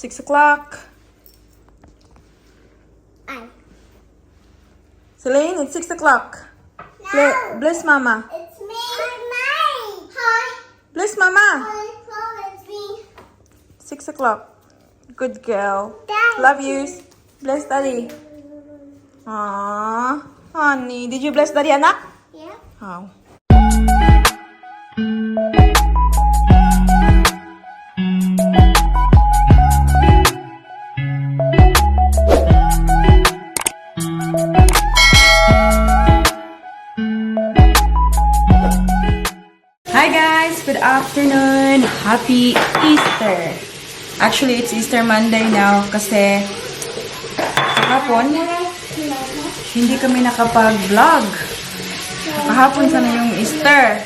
6 o'clock. Celine, it's 6 o'clock. No. Bless Mama. It's me. Mine. Hi. Bless Mama. Hi. It's me. 6 o'clock. Good girl. Daddy. Love yous. Bless Daddy. Aww. Honey, did you bless Daddy, anak? Yeah. How? Hi guys! Good afternoon! Happy Easter! Actually, it's Easter Monday now kasi kahapon hindi kami nakapag-vlog. Kahapon sana yung Easter.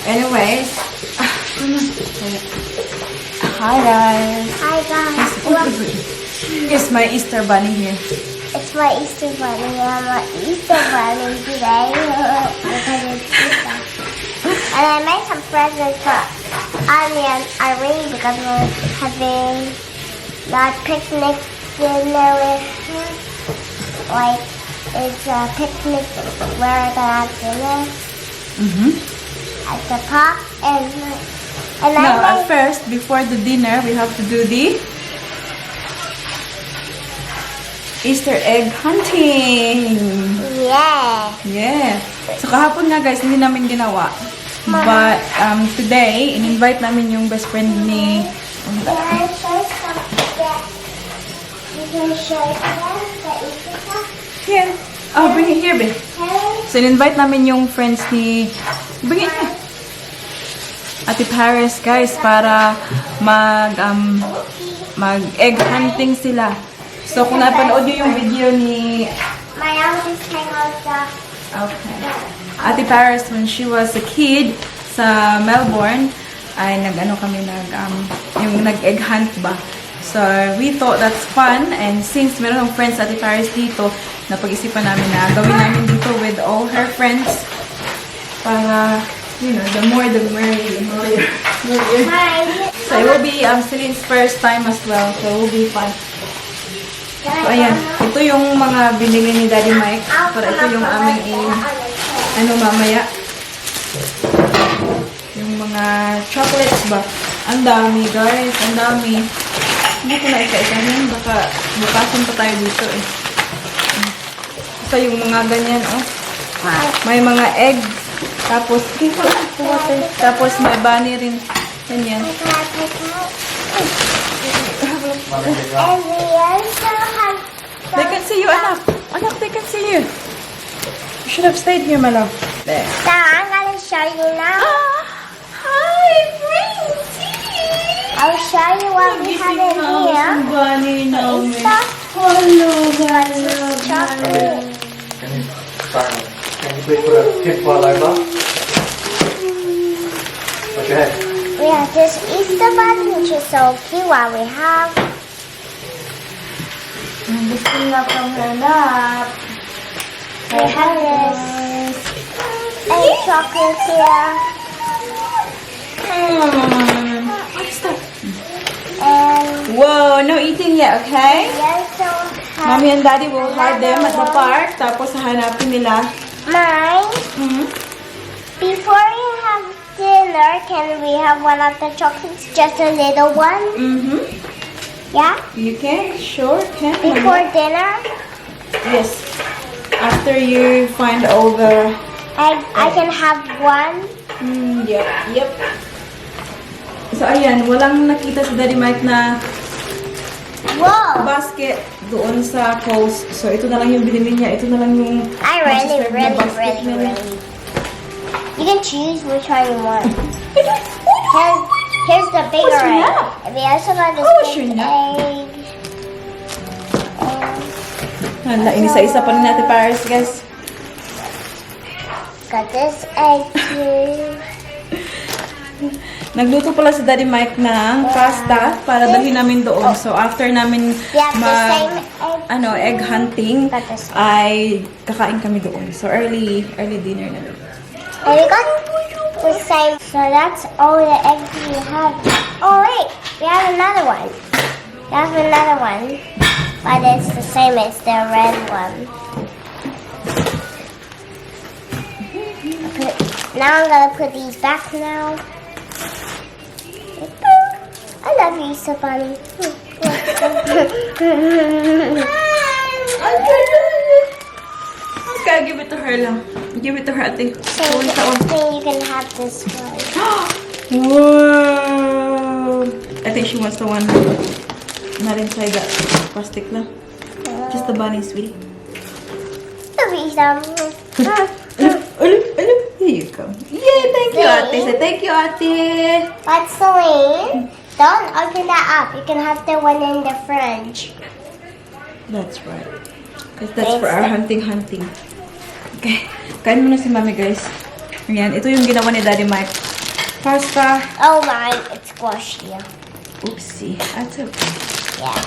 Anyways, hi guys! Hi guys. Here's my Easter bunny here. It's my Easter bunny. I'm an Easter bunny today because it's Easter. And I made some presents for Annie and Irene because we're having that picnic dinner with her. Like, it's a picnic where we're gonna have dinner at the park. And Now, at first, before the dinner, we have to do the Easter egg hunting. Yeah. Yeah. So, kahapon nga guys, hindi namin ginawa. But, today, in-invite namin yung best friend ni... Can I show something that you can show them the Easter stuff? Here. Oh, bring it here, babe. So, in-invite namin yung friends ni... Bring it here. Ate Paris, guys, para mag-egg hunting sila. So, kung napanood nyo yung video ni... My mom just came out the... Okay. Ate Paris, when she was a kid sa Melbourne, ay nag-ano kami, yung nag-egg hunt ba. So, we thought that's fun. And since meron ng friends Ate Paris dito, napag-isipan namin na gawin namin dito with all her friends. Para, you know, the more the merrier. So, it will be Celine's first time as well. So, it will be fun. So, ayan. Ito yung mga binili ni Daddy Mike. Para ito yung aming mamaya. Yung mga chocolates ba? Ang dami, guys. Ang dami. Hindi ko na isa-isahin. Baka bukasan pa tayo dito eh. Basta yung mga ganyan, oh. May mga eggs. Tapos may bunny rin. Ganyan. And we also have... They can see you, anak. Anak, they can see you. You should have stayed here, my love. There. So I'm gonna show you now. Hi, Princey. I'll show you what we have in here. Bunny, no, Hello, chocolate. Can you please put a tip ball over? Watch your head. We have this Easter bunny, which is so cute. What we have. Just clean up from her lap. We have this egg chocolate here. What's that? And Whoa, no eating yet, okay? we also have Mommy and Daddy will hide them at the park. Tapos hahanapin nila. mine. Before you have dinner, can we have one of the chocolates? Just a little one? Yeah? You can? Sure, can. Before dinner? Yes. After you find all the... I can have one. Yep. So, ayan. Walang nakita si Daddy Mike na Whoa! basket doon sa post. So, ito na lang yung binili niya. Ito na lang yung... I really, masaserve na basket really, nila. really. You can choose which one you want. Here's the bigger What's your egg. nap? And we also got this What's your big nap? egg. Hala, inisa-isa pa rin natin Paris, guys. Got this egg too. Nagluto pala si Daddy Mike ng pasta para dalhin namin doon. So, after namin Yeah, the same egg. egg hunting, Got the same. ay kakain kami doon. So, early dinner na doon. And we got the same. So that's all the eggs we have. Oh wait, we have another one. We have another one, but it's the same as the red one. Now I'm gonna put these back now. I love you, Easter Bunny. Okay, give it to her lang. Give it to her, ate. So you can have this one. Whoa! I think she wants the one not inside that plastic lang. Just the bunny, sweetie. Love you, Easter. Here you go. Yay, thank you, ate. Say thank you, ate. But Celine, don't open that up. You can have the one in the fridge. That's right. Because that's for our hunting. Okay. Kain muna si mami, guys. Ayan. Ito yung ginawa ni Daddy Mike. Pasta. Oh my, it's squashy. Oopsie. That's okay. Yeah.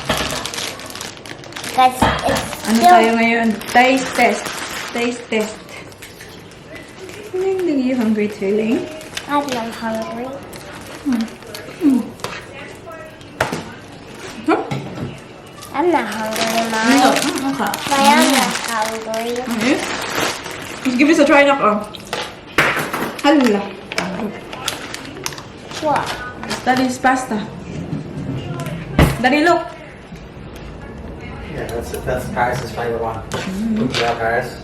Because it's Ano still... tayo ngayon? Taste test. Taste test. Are you hungry too, Lane? I'm not hungry. Huh? I'm not hungry, No. Mom. Okay. I'm not hungry. Okay. Let's give this a try now. Oh. Hala. What? That is pasta. Daddy, look. Yeah, that's Paris' favorite one. Yeah, Paris.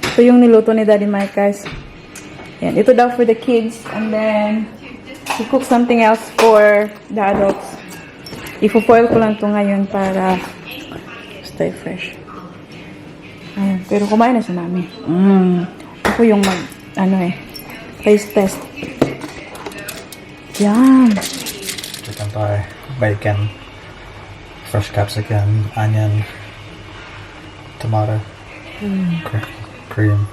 Ito yung niluto ni Daddy Mike, guys. Yan. Ito daw for the kids. And then, he cook something else for the adults. Ipo-foil ko lang to ngayon para stay fresh. Ayan. Pero kumain na si Mami. Ako yung taste test. Yan. Chicken pie, bacon, fresh capsicum, onion, tomato, cream.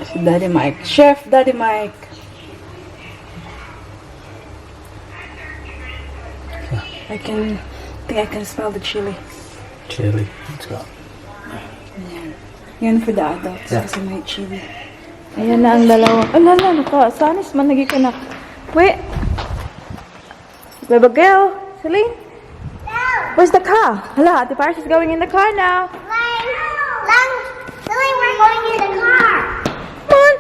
Si Daddy Mike. Chef Daddy Mike. I think I can smell the chili. Chili. Let's go. Yan for the adults. Yeah. Kasi may chili. Ayan na ang dalawa. Alala, naka-sanis man nagikanak. Wait. Baby girl. Celine? Where's the car? Hala, Ate Paris is going in the car now. Celine, we're going in the car. Come on.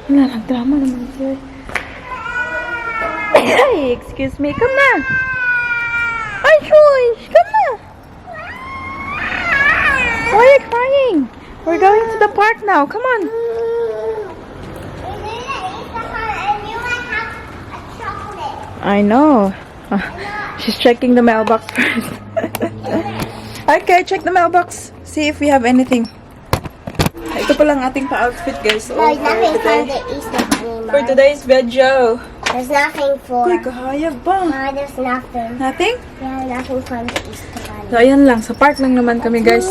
Wala, nagdrama naman siya. Hey, excuse me. Come na. Ay, Joyce. Come na. Why are you crying? We're going to the park now. Come on. I know. She's checking the mailbox first. Okay, check the mailbox. See if we have anything. Ito pa lang ating pa-outfit, guys. No, nothing from the Easter Bunny, For Mom. today's video. There's nothing for... Uy, kahayag ba? No, there's nothing. Nothing? Yeah, nothing from the Easter Bunny. So, ayan lang. Sa park lang naman kami, guys.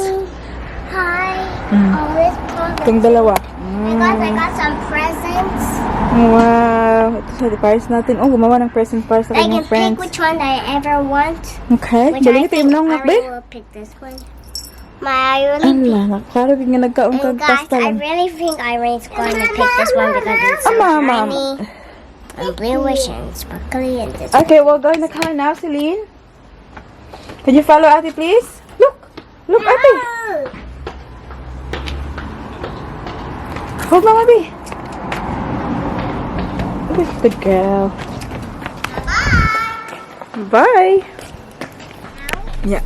Hi. Oh, this present. Itong dalawa. I got some presents. Wow. Ito sa Paris natin. Oh, gumawa ng present para sa I kanyang can friends. pick which one I ever want. Okay. Which Galing I ito think yung nang I nakbe. will pick this one. I really Ala, klaro nga nagkaon And kag guys, pasta I lang. really think Irene's going to pick this one because it's so Mama. shiny and bluish and sparkly and this. Okay, we'll go in the car now, Celine. Can you follow Ate, please? Look. Look, Ate. Hold Mama B. Good girl. Bye. Yeah.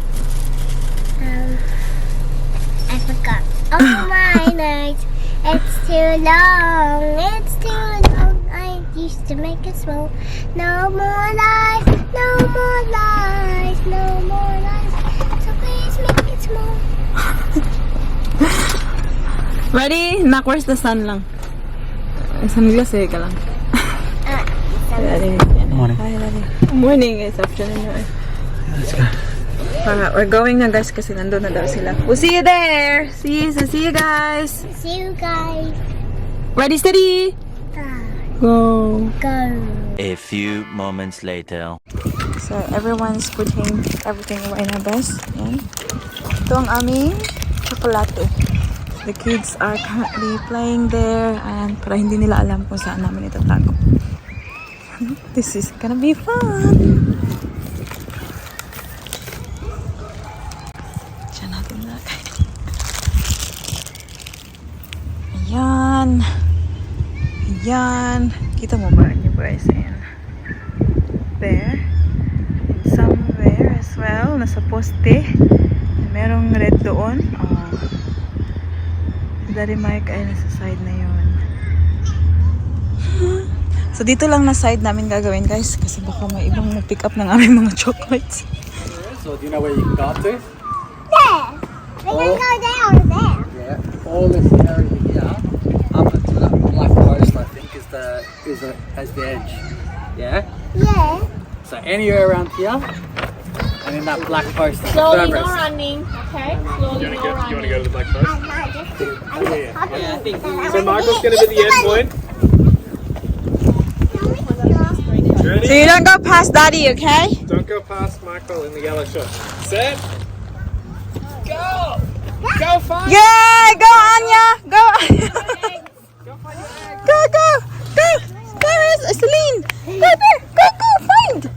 I forgot. Oh my night. It's too long. It's too long. I used to make it small. No more life. No more life. No more life. So please make it small. Ready? Nak, where's the sun lang? Sunglass eh ka lang. Ready? Morning. Hi, Ready. Morning. It's afternoon. Let's go. We're going na, guys, kasi nandun na daw sila. We'll see you there. See you guys. See you guys. Ready, steady. Go. Go. A few moments later. So, everyone's putting everything away na, guys. Yan. Ito ang aming chocolate. The kids are currently playing there and para hindi nila alam kung saan namin itatago. This is gonna be fun! Diyan natin nilagay. Ayan. Ayan. Kita mo ba niyo guys? Ayan. There. And somewhere as well. Nasa poste. Merong red doon. Oh. Daddy Mike ay nasa side na yun. So dito lang na side namin gagawin guys. Kasi baka may ibang mag-pick up ng aming mga chocolates. So do you know where you can go up to? There. We're gonna go down there. Yeah. All this area here, up until that black post, I think, is the edge. Yeah. Yeah. So anywhere around here, and in that black post is the Slowly, no furthest. running. Okay? Slowly, no running. You want to go to the black post? So So Michael's going to be the end point. Ready? So you don't go past Daddy, okay? Don't go past Michael in the yellow shorts. Set. Go! Go find Yay! Go Anya! Go Anya! Go find your egg. Go, go, go! Paris, Celine! Go there! Go, go! Find!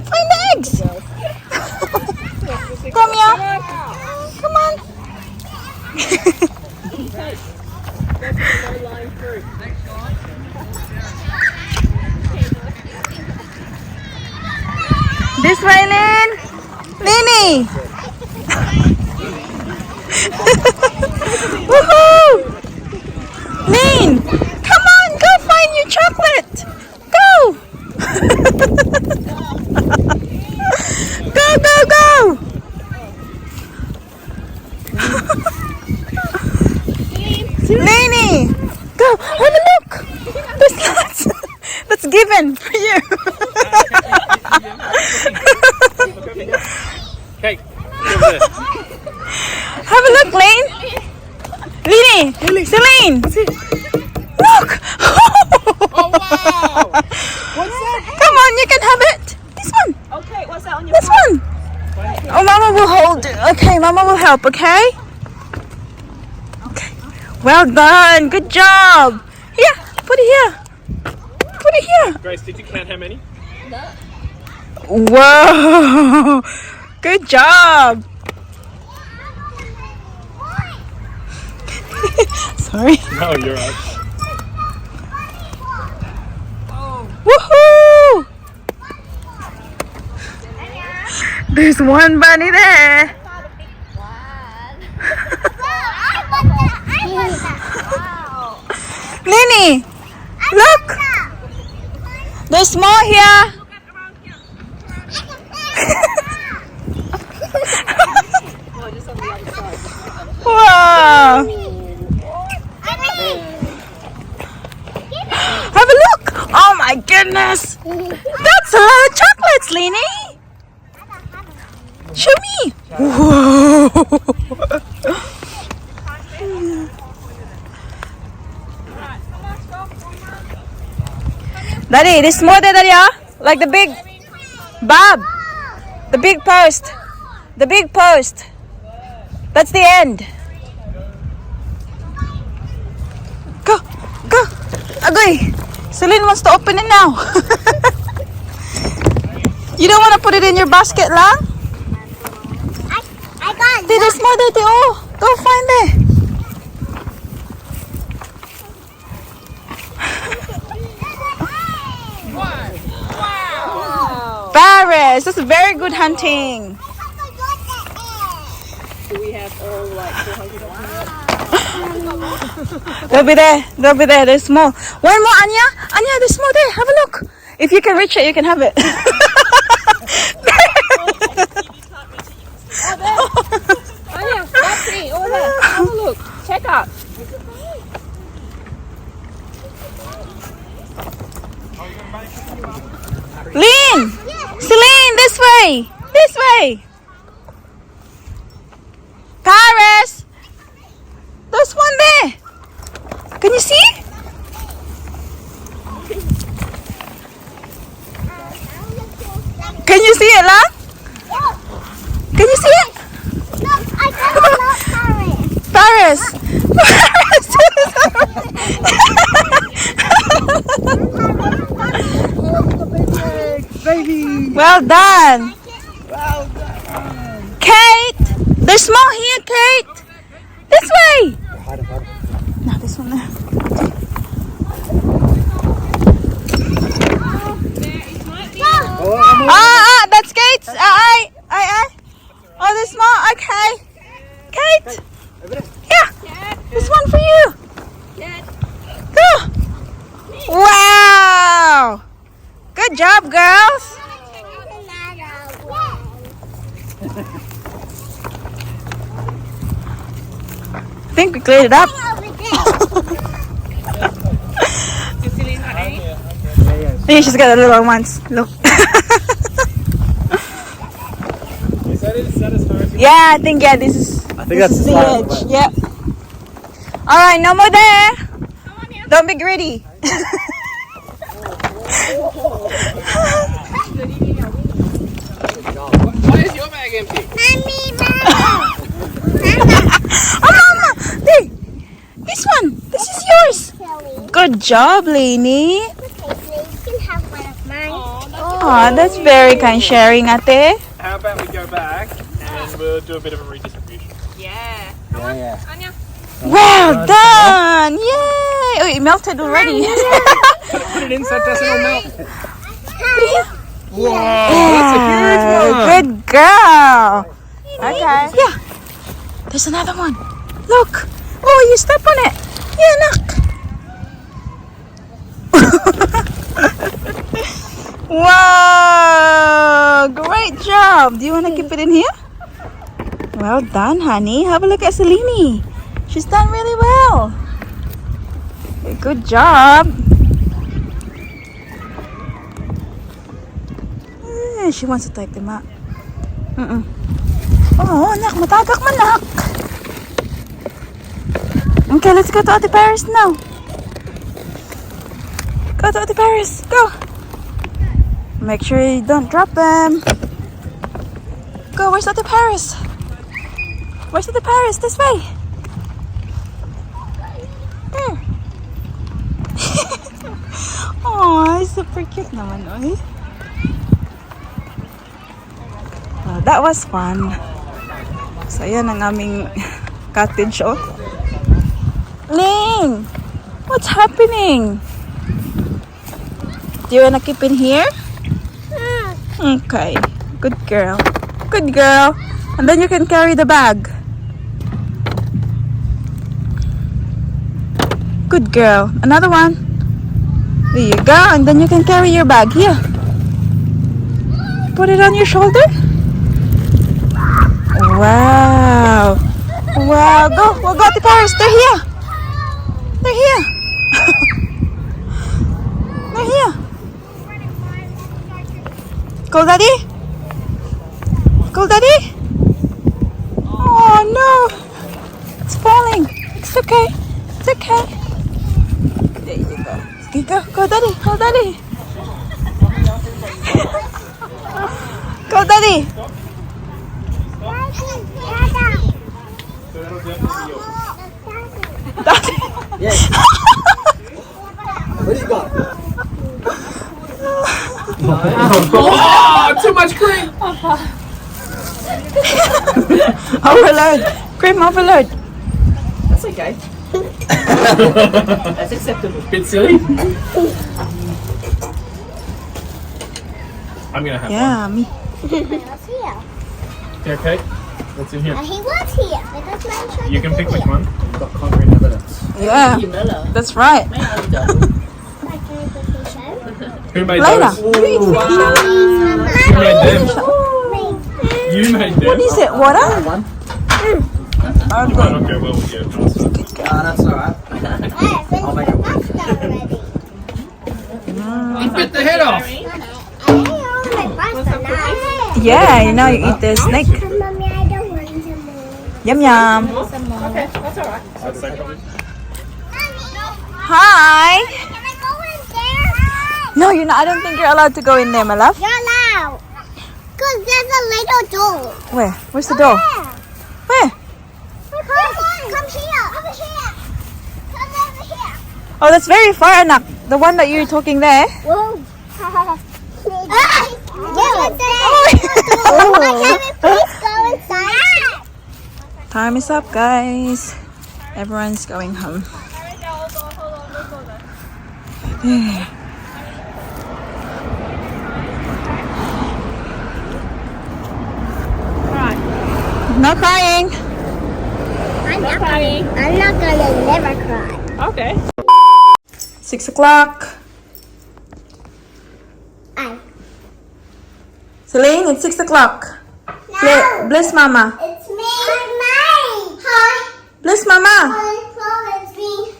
Find the eggs! Come here! Come on! This way, Lynn! Nini! Woohoo! Lynn! Come on! Go find your chocolate! Go! Go, go, go! Nini! Go! Have a look! There's lots! That's given for you! Okay. Over there. Have a look, Lane! Lini! Celine! Look! Oh wow! What's that? Come on, you can have it! This one! Okay, what's that on your This one! Oh, Mama will hold it. Okay, Mama will help, okay? Okay. Well done! Good job! Here! Put it here! Put it here! Grace, did you count how many? Whoa! Good job! Sorry. No, you're right. Woohoo! There's one bunny there. Nini, look. There's more here. Wow. Have a look. Oh my goodness. That's a lot of chocolates, Lini. Show me. Whoa. Daddy, there's more there, Daddy. Like the big Bob. The big post. The big post. That's the end. Go. Go. Agoy. Celine wants to open it now. You don't want to put it in your basket lang? I got Hey, there's more there. Oh, go find it. Paris, that's very good hunting. Do we have all like 400 of them? They'll be there. They'll be there. There's more. One more, Anya. Anya, there's more there. Have a look. If you can reach it, you can have it. Oh yeah, that's it. Over there. Have a look. Check out. Lynn! Celine, this way! This way! Paris! There's one there! Can you see? Can you see it, Lang? Can you see it? Look, I got a lot of Paris! Well done. Kate, there's more here, Kate. This way. No, this one there. That's Kate's. Oh, there's more. Okay. Kate. Yeah. This one for you. Go. Wow. Good job, girls. I think we cleared it up. Yeah, she's got the little ones. Look. Is that it? Satisfying? Yeah, I think this is. I think that's the edge. Yep. All right, no more there. Don't be greedy. Why is your bag empty? Oh, Mama! There! This one! This is yours! Good job, Lainey! You can have one of mine. Oh, that's very kind sharing, ate. How about we go back and we'll do a bit of a redistribution? Yeah. Yeah. Anya. Well done! Yay! Oh, it melted already. Put it in so it doesn't all melt. Whoa, Yeah, good girl! Okay. Yeah. There's another one. Look! Oh, you step on it! Yeah, look! Wow! Great job! Do you want to keep it in here? Well done, honey. Have a look at CELINE. She's done really well. Good job. She wants to take them out. Oh, anak. Matagak man, anak. Okay, let's go to Ate Paris now. Go to Ate Paris. Go. Make sure you don't drop them. Go. Where's Ate Paris? Where's Ate Paris? This way. Here. Oh, super cute naman, oy. Oh, that was fun. So, yan ang aming cottage, oh. Ling! What's happening? Do you wanna keep in here? Okay. Good girl. Good girl. And then you can carry the bag. Good girl. Another one. There you go. And then you can carry your bag. Here. Put it on your shoulder. Wow. Wow. Go. We'll go to Paris. They're here. They're here. They're here. Go, Daddy. Go, Daddy. Oh, no. It's falling. It's okay. It's okay. There you go. Okay, go. Go, Daddy. Go, Daddy. Go, Daddy. Daddy. Yes. What do you got? Oh, too much cream! Overload. Cream overload. That's okay. That's acceptable. Bit silly. I'm gonna have Yeah, me. He was here. one. You okay? What's in here? He was here. Because my shirt You can is pick here. which one. You've got concrete evidence. Yeah, Miller. that's right. May I double? Like, can I quickly show? Who made Later. those? Who made them? You made them. What is it? Water? One? You might not go well with your pasta. That's alright. I'll make it work. You bit the head off! Yeah, you know you eat the snake. Mommy, I don't want some more. Yum yum. Okay, that's alright. I'd say probably. Hi. Can I go in there? No, you're not. I don't think you're allowed to go in there, my love. You're allowed. Because there's a little door. Where? Where's the door? Where? Come here. Over here. Come over here. Oh, that's very far, anak. The one that you're talking there. Whoa. Yeah, Please go inside. Time is up, guys. Everyone's going home. No crying. I'm not gonna never cry. Okay. 6 o'clock. Celine, it's 6 o'clock. Bless Mama. It's me. Mine. Hi. Bless Mama. It's me.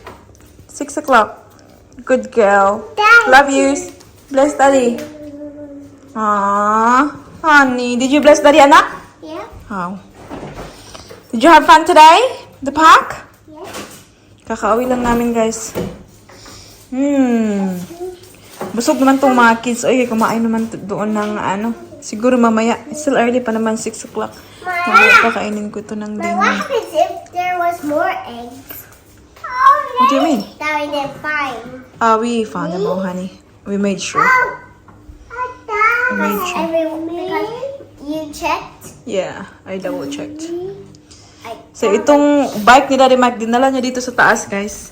6 o'clock. Good girl. Daddy. Love you. Bless Daddy. Aww. Honey, did you bless Daddy, anak? Yeah. Oh. Did you have fun today? The park? Yes. Kakauwi lang namin, guys. Busog naman tong mga kids. Oy, kumain naman doon ng ano. Siguro mamaya. It's still early pa naman, 6 o'clock. Mamaya pakainin ko to ng But dinner. what happens if there was more eggs? What do you mean? That we didn't find. We found them all, honey. We made sure. Made sure. Because you checked. Yeah, I double checked. So, itong bike ni Daddy Mike, dinala niya dito sa taas, guys.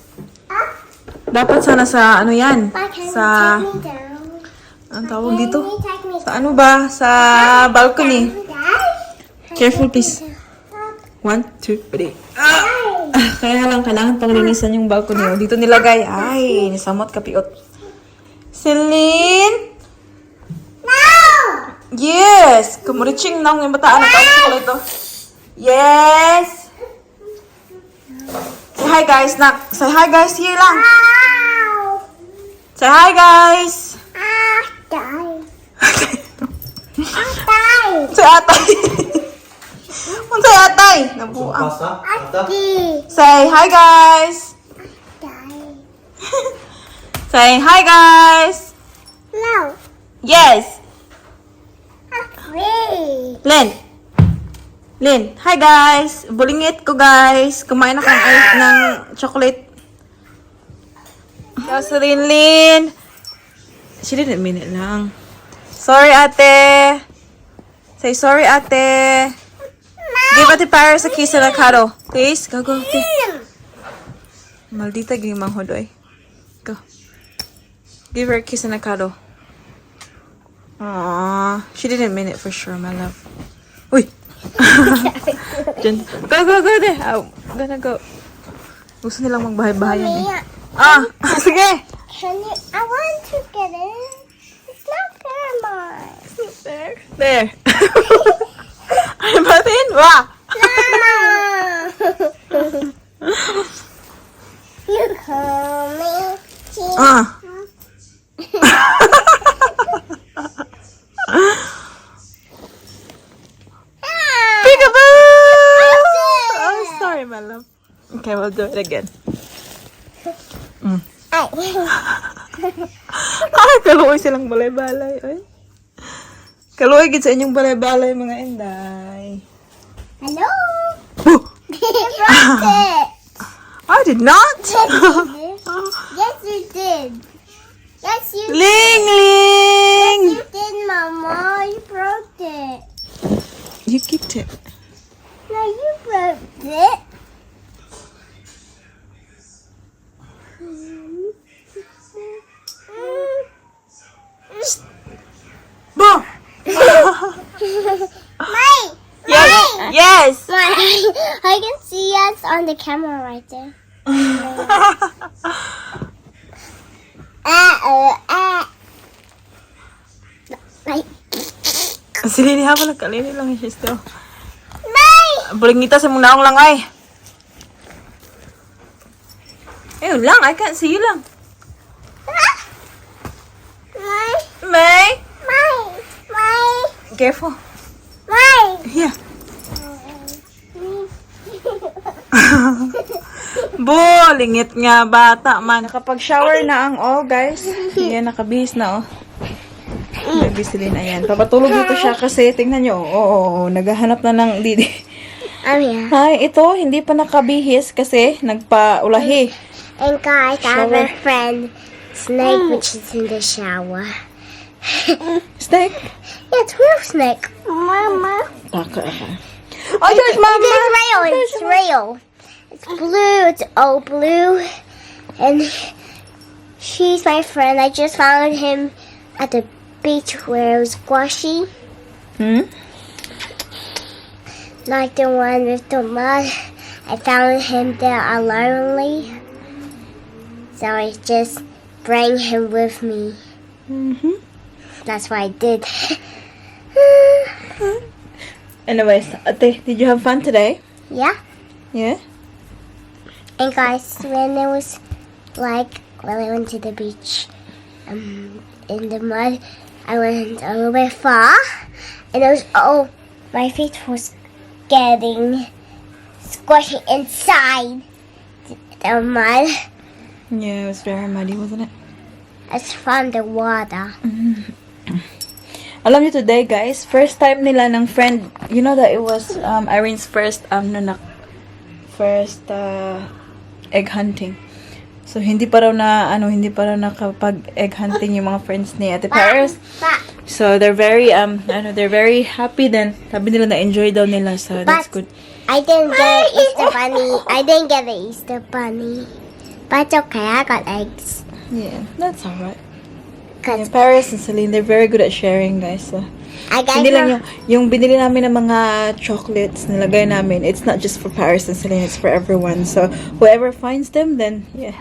Dapat sana sa, ano yan? Sa, Take me down. anong tawag dito? Take me Sa ano ba? Sa balcony. down. Careful, please. 1, 2, 3. Kaya lang, kailangan pang linisan yung balcony. O, dito nilagay. Ay, nisamot kapiot. Celine? No! Yes! Kumuriching na yung bataan. Napasok ko ito. Yes! Say hi, guys. Nak. Say hi, guys. Here lang. Ow! Say hi, guys. Die. Die. Say atay. Say atay. Nabuang. Ati. Say hi, guys. Die. Say hi, guys. No. Yes. Free. Lin, hi guys! Bulingit ko guys! Kumain ako ng chocolate. Jocelyn, Lin! She didn't mean it lang. Sorry, ate! Say sorry, ate! Give Ate Paris a kiss and a cuddle. Please, go, ate. Maldita ging manghodoy. Go. Give her a kiss and a cuddle. Aww. She didn't mean it for sure, my love. Uy! Dyan. Go there. I'm gonna go. Gusto nilang magbahay-bahayan eh. Sige. Can you? I want to get in. It's not fair, Mom. There. Ay, batin? Wah! Mama. You coming? Peekaboo! Oh, sorry, my love. Okay, we'll do it again. Ay, kaluoy silang balay-balay. Ay. Kaluoy gid sa inyong balay-balay, mga inday. Hello. Oh, You broke it. I did not. Yes, you did. Yes, you did. Ling, Ling! You did, Mama. You broke it. You kicked it. No, you broke it. Boom! Mine. Yes! I can see us on the camera right there. Right. Silini ha pala, kalini lang siya still. Mine. Bulingita sa mong naong lang ay. Ayun lang, I can't see you lang. Mine. May? Mine. Mine. Careful. Mine. Here. Lingit nga bata man. Nakapag-shower na ang all, guys. Ayan, nakabihis na, oh. Baby Celine, ayan. Papatulog dito siya kasi, tingnan nyo, naghahanap na ng didi. Yeah. Ay, ito, hindi pa nakabihis kasi nagpa-ulahi. And guys, I have a friend, Snake, which is in the shower. Snake? Yeah, it's real snake. Mama. Okay. Oh, there's Mama. It's real. It's real. It's blue. It's all blue. And she's my friend. I just found him at the beach where it was squashy. Like the one with the mud. I found him there lonely. So I just bring him with me. That's what I did. Anyways, Ate, did you have fun today? Yeah. Yeah? And guys, when it was like when I went to the beach in the mud, I went a little bit far, and it was my feet was getting squishy inside the mud. Yeah, it was very muddy, wasn't it? It's from the water. Alam niyo today, guys, first time nila ng friend, you know that it was Irene's first egg hunting. So hindi pa raw nakapag egg hunting yung mga friends ni Ate Paris. So they're very they're very happy then. Sabi nila na enjoy daw nila, so that's good. I didn't get an Easter bunny. I didn't get the Easter bunny. But it's okay, I got eggs. Yeah, that's alright. Cause Yeah, Paris and Celine, they're very good at sharing, guys. So I got hindi lang yung binili namin ng mga chocolates nilagay namin. It's not just for Paris and Celine, it's for everyone. So whoever finds them, then yeah,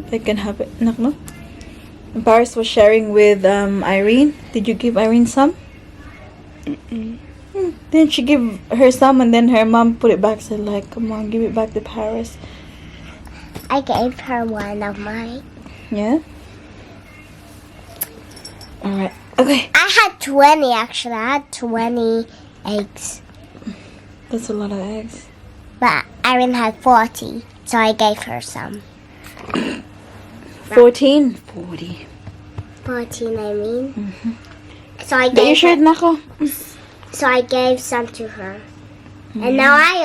they can have it. No? And Paris was sharing with Irene. Did you give Irene some? Then she give her some, and then her mom put it back. Said like, "Come on, give it back to Paris." I gave her one of mine. Yeah. All right. Okay. I had 20 actually. I had 20 eggs. That's a lot of eggs. But Irene had 40, so I gave her some. 14. 40. 14, I mean. So I But you gave shared na ako. so I gave some to her. And now I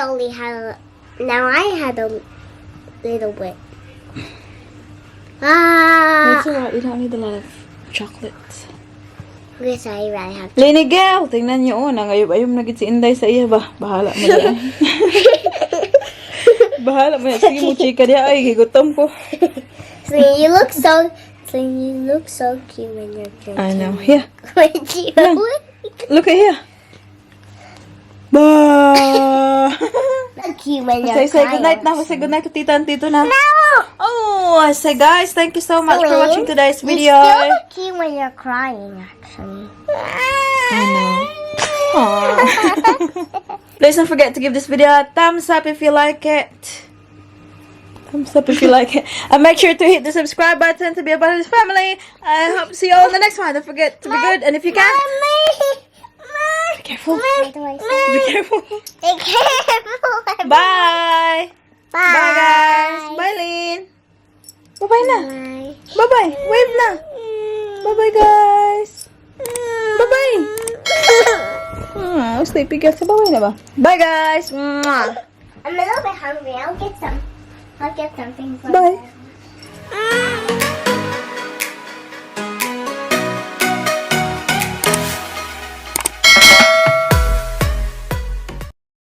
had a little bit. That's alright. You don't need a lot of chocolates. Because I really have Linigel! Tingnan niyo, nangayub-ayub na gid si Inday sa iya ba? Bahala mo na. Bahala mo na. Sige mo, chika niya. Ay, gigutom ko. So you look so cute when you're drinking. I know. Here. Yeah. Look at here. Ba! So cute when you're Say good night na. Say good night to tita and tito na. No! Oh, I say guys, thank you so much for watching today's video. You still look cute when you're crying, actually. I know. Aww. Please don't forget to give this video a thumbs up if you like it. Thumbs up if you like it. And make sure to hit the subscribe button to be a part of this family. I hope to see you all in the next one. Don't forget to be good. And if you can, be careful. Be careful. Be careful. Bye. Bye. Bye guys. Bye Lynn. Bye-bye na. Bye. Bye-bye. Wave na. Bye-bye guys. Bye-bye. Sleepy girl. Bye-bye na ba? Bye guys. Mwah. I'm a little bit hungry. I'll get something for Bye. you.